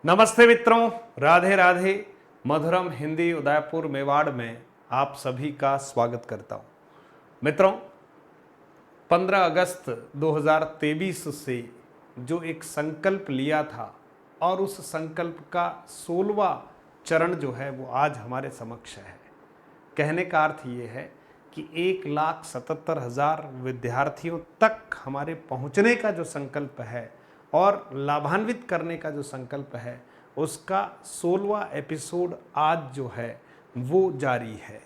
नमस्ते मित्रों, राधे राधे। मधुरम हिंदी उदयपुर मेवाड़ में आप सभी का स्वागत करता हूं। मित्रों, 15 अगस्त 2023 से जो एक संकल्प लिया था और उस संकल्प का 16वां चरण जो है वो आज हमारे समक्ष है। कहने का अर्थ ये है कि 1,77,000 विद्यार्थियों तक हमारे पहुंचने का जो संकल्प है और लाभान्वित करने का जो संकल्प है उसका 16वां एपिसोड आज जो है वो जारी है।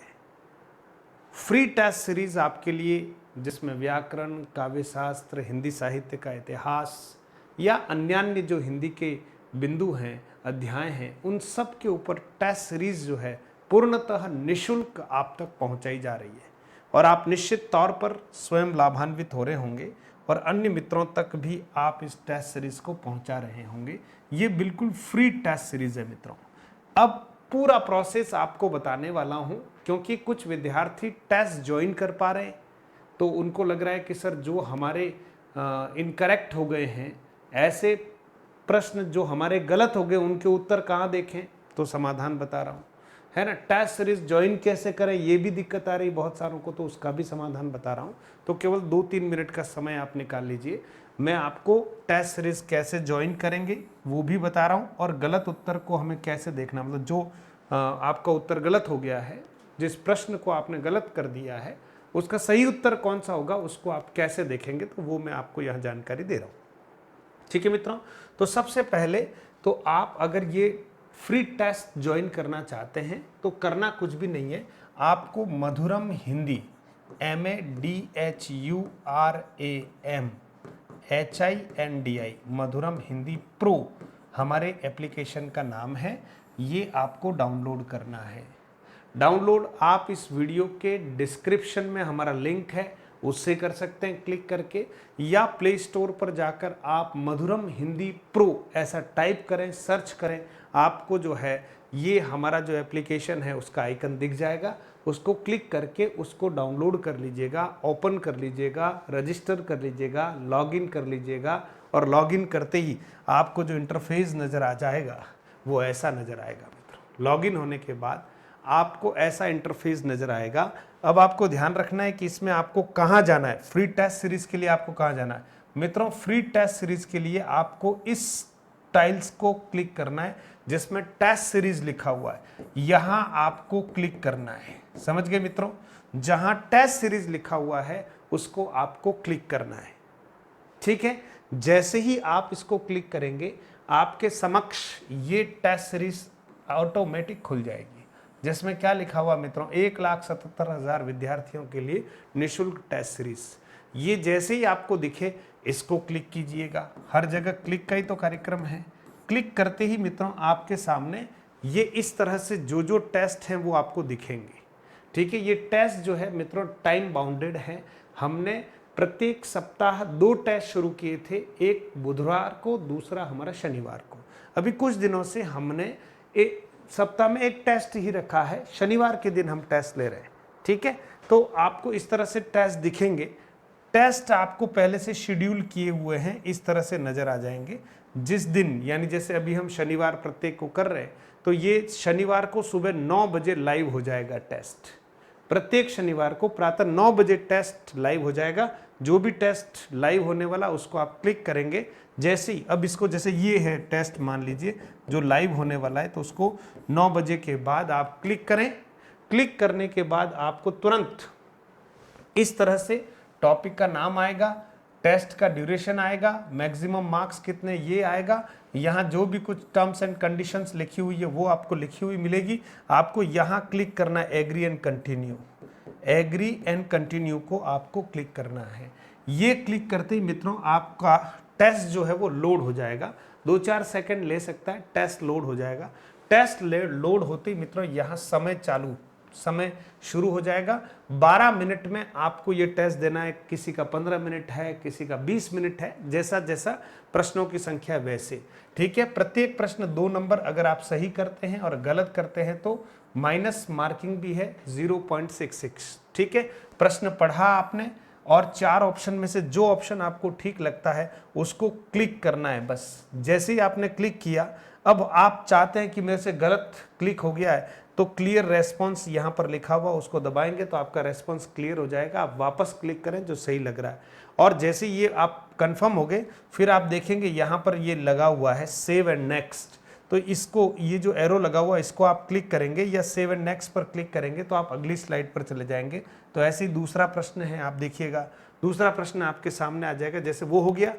फ्री टेस्ट सीरीज आपके लिए, जिसमें व्याकरण, काव्य शास्त्र, हिंदी साहित्य का इतिहास या अन्यान्य जो हिंदी के बिंदु हैं, अध्याय हैं, उन सब के ऊपर टेस्ट सीरीज जो है पूर्णतः निःशुल्क आप तक पहुंचाई जा रही है और आप निश्चित तौर पर स्वयं लाभान्वित हो रहे होंगे और अन्य मित्रों तक भी आप इस टेस्ट सीरीज को पहुंचा रहे होंगे। ये बिल्कुल फ्री टेस्ट सीरीज है मित्रों। अब पूरा प्रोसेस आपको बताने वाला हूं, क्योंकि कुछ विद्यार्थी टेस्ट ज्वाइन कर पा रहे हैं तो उनको लग रहा है कि सर जो हमारे इनकरेक्ट हो गए हैं, ऐसे प्रश्न जो हमारे गलत हो गए उनके उत्तर कहाँ देखें, तो समाधान बता रहा हूँ, है ना। टेस्ट सीरीज ज्वाइन कैसे करें, ये भी दिक्कत आ रही बहुत सारों को, तो उसका भी समाधान बता रहा हूँ। तो केवल 2-3 मिनट का समय आप निकाल लीजिए, मैं आपको टेस्ट सीरीज कैसे ज्वाइन करेंगे वो भी बता रहा हूँ और गलत उत्तर को हमें कैसे देखना, मतलब जो आपका उत्तर गलत हो गया है, जिस प्रश्न को आपने गलत कर दिया है, उसका सही उत्तर कौन सा होगा उसको आप कैसे देखेंगे, तो वो मैं आपको यहाँ जानकारी दे रहा हूँ। ठीक है मित्रों, तो सबसे पहले तो आप अगर ये फ्री टेस्ट ज्वाइन करना चाहते हैं तो करना कुछ भी नहीं है, आपको मधुरम हिंदी MADHURAMHINDI मधुरम हिंदी प्रो हमारे एप्लीकेशन का नाम है। ये आपको डाउनलोड करना है। डाउनलोड आप इस वीडियो के डिस्क्रिप्शन में हमारा लिंक है, उससे कर सकते हैं क्लिक करके, या प्ले स्टोर पर जाकर आप मधुरम हिंदी प्रो ऐसा टाइप करें, सर्च करें, आपको जो है ये हमारा जो एप्लीकेशन है उसका आइकन दिख जाएगा। उसको क्लिक करके उसको डाउनलोड कर लीजिएगा, ओपन कर लीजिएगा, रजिस्टर कर लीजिएगा, लॉगिन कर लीजिएगा और लॉगिन करते ही आपको जो इंटरफेस नज़र आ जाएगा वो ऐसा नज़र आएगा मित्रों। लॉगिन होने के बाद आपको ऐसा इंटरफेस नज़र आएगा। अब आपको ध्यान रखना है कि इसमें आपको कहाँ जाना है, फ्री टेस्ट सीरीज के लिए आपको कहाँ जाना है मित्रों। फ्री टेस्ट सीरीज के लिए आपको इस टाइल्स को क्लिक करना है जिसमें टेस्ट सीरीज लिखा हुआ है, यहाँ आपको क्लिक करना है। समझ गए मित्रों, जहाँ टेस्ट सीरीज लिखा हुआ है उसको आपको क्लिक करना है। ठीक है, जैसे ही आप इसको क्लिक करेंगे आपके समक्ष ये टेस्ट सीरीज ऑटोमेटिक खुल जाएगी, जिसमें क्या लिखा हुआ मित्रों, 1,77,000 विद्यार्थियों के लिए निःशुल्क टेस्ट सीरीज। ये जैसे ही आपको दिखे इसको क्लिक कीजिएगा। हर जगह क्लिक का ही तो कार्यक्रम है। क्लिक करते ही मित्रों आपके सामने ये इस तरह से जो जो टेस्ट हैं वो आपको दिखेंगे। ठीक है, ये टेस्ट जो है मित्रों टाइम बाउंडेड है। हमने प्रत्येक सप्ताह 2 टेस्ट शुरू किए थे, एक बुधवार को, दूसरा हमारा शनिवार को। अभी कुछ दिनों से हमने एक सप्ताह में एक टेस्ट ही रखा है, शनिवार के दिन हम टेस्ट ले रहे हैं। ठीक है, तो आपको इस तरह से टेस्ट दिखेंगे। टेस्ट आपको पहले से शेड्यूल किए हुए हैं, इस तरह से नजर आ जाएंगे। जिस दिन, यानी जैसे अभी हम शनिवार प्रत्येक को कर रहे हैं, तो ये शनिवार को सुबह 9 बजे लाइव हो जाएगा टेस्ट। प्रत्येक शनिवार को प्रातः 9 बजे टेस्ट लाइव हो जाएगा। जो भी टेस्ट लाइव होने वाला उसको आप क्लिक करेंगे। जैसे ही अब इसको, जैसे ये है टेस्ट मान लीजिए जो लाइव होने वाला है, तो उसको 9 बजे के बाद आप क्लिक करें। क्लिक करने के बाद आपको तुरंत इस तरह से टॉपिक का नाम आएगा, टेस्ट का ड्यूरेशन आएगा, मैक्सिमम मार्क्स कितने ये आएगा, यहाँ जो भी कुछ टर्म्स एंड कंडीशंस लिखी हुई है वो आपको लिखी हुई मिलेगी। आपको यहाँ क्लिक करना है agree and continue. Agree and continue को आपको क्लिक करना है। ये क्लिक करते ही मित्रों आपका टेस्ट जो है वो लोड हो जाएगा। 2-4 सेकंड ले सकता है, टेस्ट लोड हो जाएगा। टेस्ट लोड होते ही मित्रों यहाँ समय शुरू हो जाएगा। 12 मिनट में आपको ये टेस्ट देना है। किसी का 15 मिनट है, किसी का 20 मिनट है, जैसा जैसा प्रश्नों की संख्या वैसे। ठीक है, प्रत्येक प्रश्न 2 नंबर अगर आप सही करते हैं और गलत करते हैं तो माइनस मार्किंग भी है 0.66। ठीक है, प्रश्न पढ़ा आपने और 4 ऑप्शन में से जो ऑप्शन आपको ठीक लगता है उसको क्लिक करना है। बस जैसे ही आपने क्लिक किया अब आप चाहते हैं कि मेरे से गलत क्लिक हो गया है, तो क्लियर रेस्पॉन्स यहाँ पर लिखा हुआ उसको दबाएंगे तो आपका रेस्पॉन्स क्लियर हो जाएगा। आप वापस क्लिक करें जो सही लग रहा है, और जैसे ये आप कंफर्म हो गए फिर आप देखेंगे यहाँ पर ये लगा हुआ है सेव एंड नेक्स्ट। तो इसको, ये जो एरो लगा हुआ है इसको आप क्लिक करेंगे या सेव एंड नेक्स्ट पर क्लिक करेंगे तो आप अगली स्लाइड पर चले जाएंगे। तो ऐसे ही दूसरा प्रश्न है, आप देखिएगा दूसरा प्रश्न आपके सामने आ जाएगा। जैसे वो हो गया,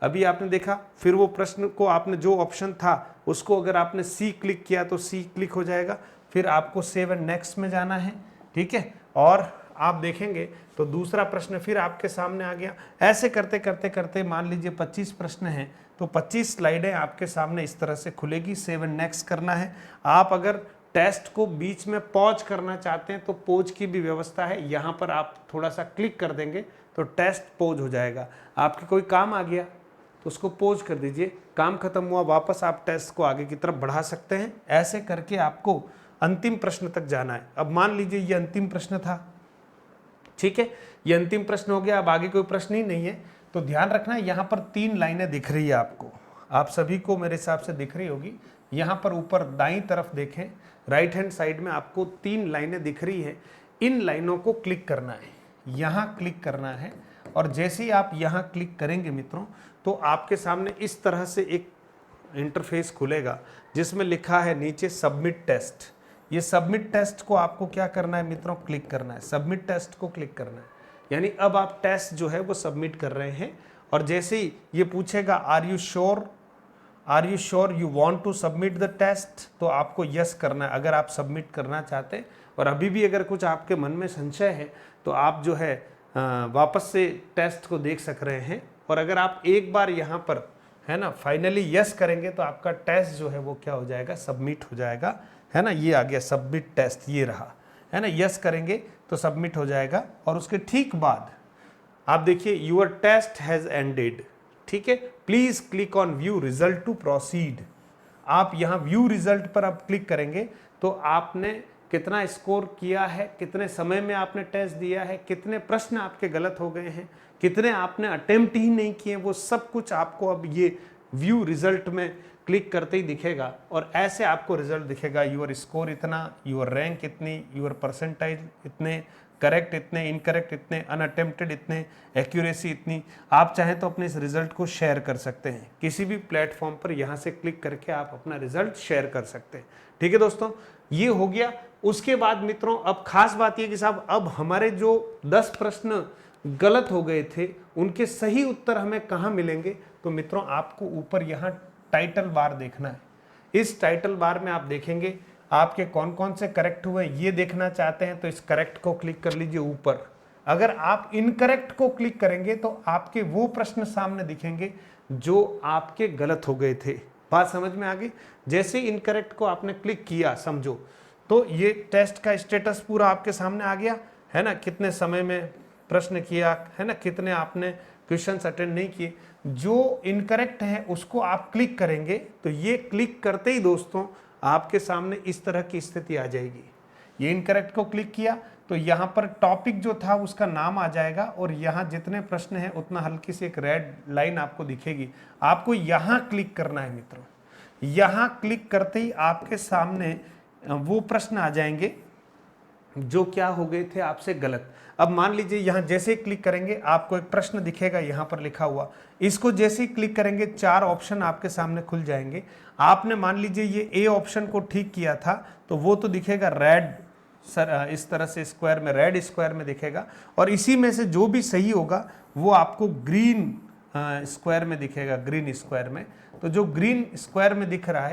अभी आपने देखा, फिर वो प्रश्न को आपने जो ऑप्शन था उसको अगर आपने सी क्लिक किया तो सी क्लिक हो जाएगा, फिर आपको सेव एंड नेक्स्ट में जाना है, ठीक है। और आप देखेंगे तो दूसरा प्रश्न फिर आपके सामने आ गया। ऐसे करते करते करते मान लीजिए 25 प्रश्न हैं तो 25 स्लाइडें आपके सामने इस तरह से खुलेगी। सेव एंड नेक्स्ट करना है। आप अगर टेस्ट को बीच में पॉज करना चाहते हैं तो पॉज की भी व्यवस्था है, यहाँ पर आप थोड़ा सा क्लिक कर देंगे तो टेस्ट पॉज हो जाएगा। आपके कोई काम आ गया तो उसको पॉज कर दीजिए, काम खत्म हुआ, वापस आप टेस्ट को आगे की तरफ बढ़ा सकते हैं। ऐसे करके आपको अंतिम प्रश्न तक जाना है। अब मान लीजिए ये अंतिम प्रश्न था, ठीक है, ये अंतिम प्रश्न हो गया, अब आगे कोई प्रश्न ही नहीं है। तो ध्यान रखना यहाँ पर 3 लाइनें दिख रही है आपको, आप सभी को मेरे हिसाब से दिख रही होगी। यहाँ पर ऊपर दाईं तरफ देखें, राइट हैंड साइड में आपको 3 लाइनें दिख रही है। इन लाइनों को क्लिक करना है, यहाँ क्लिक करना है, और जैसे ही आप यहाँ क्लिक करेंगे मित्रों तो आपके सामने इस तरह से एक इंटरफेस खुलेगा जिसमें लिखा है नीचे सबमिट टेस्ट। ये सबमिट टेस्ट को आपको क्या करना है मित्रों, क्लिक करना है, सबमिट टेस्ट को क्लिक करना है। यानी अब आप टेस्ट जो है वो सबमिट कर रहे हैं, और जैसे ही ये पूछेगा are you sure you want to submit the test, तो आपको यस करना है अगर आप सबमिट करना चाहते हैं। और अभी भी अगर कुछ आपके मन में संशय है तो आप जो है वापस से टेस्ट को देख सक रहे हैं। और अगर आप एक बार यहाँ पर है ना फाइनली यस करेंगे तो आपका टेस्ट जो है वो क्या हो जाएगा, सबमिट हो जाएगा, है ना। ये आ गया सबमिट टेस्ट, ये रहा, है ना। यस करेंगे तो सबमिट हो जाएगा। और उसके ठीक बाद आप देखिए यूर टेस्ट हैज़ एंडेड, ठीक है, please click on view result to proceed. आप यहाँ व्यू रिजल्ट पर आप क्लिक करेंगे तो आपने कितना स्कोर किया है, कितने समय में आपने टेस्ट दिया है, कितने प्रश्न आपके गलत हो गए हैं, कितने आपने अटेम्प्ट ही नहीं किए, वो सब कुछ आपको अब ये व्यू रिजल्ट में क्लिक करते ही दिखेगा। और ऐसे आपको रिजल्ट दिखेगा, यूर स्कोर इतना, यूर रैंक इतनी, यूर परसेंटाइज इतने, करेक्ट इतने, इनकरेक्ट इतने, अनअटेम्प्टेड इतने, एक्यूरेसी इतनी। आप चाहें तो अपने इस रिजल्ट को शेयर कर सकते हैं किसी भी प्लेटफॉर्म पर, यहाँ से क्लिक करके आप अपना रिजल्ट शेयर कर सकते हैं। ठीक है दोस्तों, ये हो गया। उसके बाद मित्रों अब खास बात ये कि साहब अब हमारे जो 10 प्रश्न गलत हो गए थे उनके सही उत्तर हमें कहाँ मिलेंगे। तो मित्रों आपको ऊपर यहाँ टाइटल बार देखना है। इस टाइटल बार में आप देखेंगे आपके कौन कौन से करेक्ट हुए, ये देखना चाहते हैं तो इस करेक्ट को क्लिक कर लीजिए ऊपर। अगर आप इनकरेक्ट को क्लिक करेंगे तो आपके वो प्रश्न सामने दिखेंगे जो आपके गलत हो गए थे। बात समझ में आ गई। जैसे इनकरेक्ट को आपने क्लिक किया समझो तो ये टेस्ट का स्टेटस पूरा आपके सामने आ गया, है ना, कितने समय में प्रश्न किया, है ना, कितने आपने क्वेश्चंस अटेंड नहीं किए। जो इनकरेक्ट है उसको आप क्लिक करेंगे तो ये क्लिक करते ही दोस्तों आपके सामने इस तरह की स्थिति आ जाएगी। ये इनकरेक्ट को क्लिक किया तो यहाँ पर टॉपिक जो था उसका नाम आ जाएगा, और यहाँ जितने प्रश्न हैं उतना हल्की सी एक रेड लाइन आपको दिखेगी। आपको यहाँ क्लिक करना है मित्रों। यहाँ क्लिक करते ही आपके सामने वो प्रश्न आ जाएंगे जो क्या हो गए थे आपसे गलत। अब मान लीजिए यहाँ जैसे ही क्लिक करेंगे आपको एक प्रश्न दिखेगा यहाँ पर लिखा हुआ, इसको जैसे ही क्लिक करेंगे 4 ऑप्शन आपके सामने खुल जाएंगे। आपने मान लीजिए ये ए ऑप्शन को ठीक किया था तो वो तो दिखेगा रेड, सर इस तरह से स्क्वायर में, रेड स्क्वायर में दिखेगा, और इसी में से जो भी सही होगा वो आपको ग्रीन स्क्वायर में दिखेगा, ग्रीन स्क्वायर में। तो जो ग्रीन स्क्वायर में दिख रहा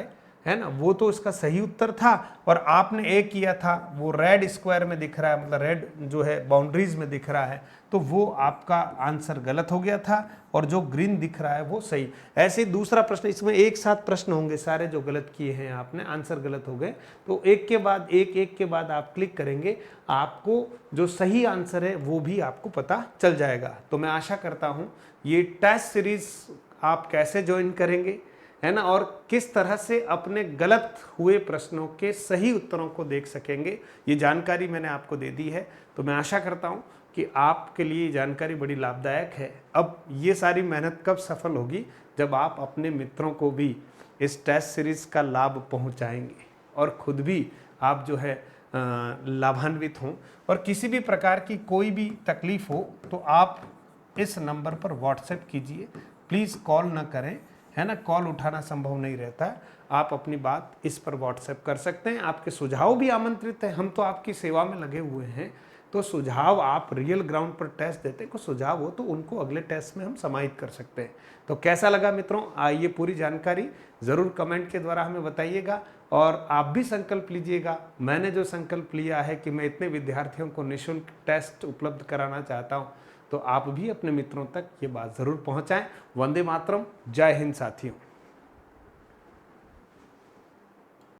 है ना, वो तो इसका सही उत्तर था, और आपने ए किया था वो रेड स्क्वायर में दिख रहा है, मतलब रेड जो है बाउंड्रीज में दिख रहा है, तो वो आपका आंसर गलत हो गया था, और जो ग्रीन दिख रहा है वो सही। ऐसे ही दूसरा प्रश्न, इसमें एक साथ प्रश्न होंगे सारे जो गलत किए हैं आपने, आंसर गलत हो गए, तो एक के बाद एक के बाद आप क्लिक करेंगे, आपको जो सही आंसर है वो भी आपको पता चल जाएगा। तो मैं आशा करता हूँ ये टेस्ट सीरीज आप कैसे ज्वाइन करेंगे, है ना, और किस तरह से अपने गलत हुए प्रश्नों के सही उत्तरों को देख सकेंगे, ये जानकारी मैंने आपको दे दी है। तो मैं आशा करता हूँ कि आपके लिए ये जानकारी बड़ी लाभदायक है। अब ये सारी मेहनत कब सफल होगी, जब आप अपने मित्रों को भी इस टेस्ट सीरीज़ का लाभ पहुंचाएंगे और खुद भी आप जो है लाभान्वित हों। और किसी भी प्रकार की कोई भी तकलीफ हो तो आप इस नंबर पर व्हाट्सएप कीजिए, प्लीज़ कॉल ना करें, है ना, कॉल उठाना संभव नहीं रहता है। आप अपनी बात इस पर व्हाट्सएप कर सकते हैं। आपके सुझाव भी आमंत्रित हैं, हम तो आपकी सेवा में लगे हुए हैं। तो सुझाव आप रियल ग्राउंड पर टेस्ट देते हैं, कुछ सुझाव हो तो उनको अगले टेस्ट में हम समाहित कर सकते हैं। तो कैसा लगा मित्रों, आइए पूरी जानकारी ज़रूर कमेंट के द्वारा हमें बताइएगा और आप भी संकल्प लीजिएगा। मैंने जो संकल्प लिया है कि मैं इतने विद्यार्थियों को निःशुल्क टेस्ट उपलब्ध कराना चाहता हूँ, तो आप भी अपने मित्रों तक ये बात ज़रूर पहुँचाएँ। वंदे मातरम, जय हिंद साथियों।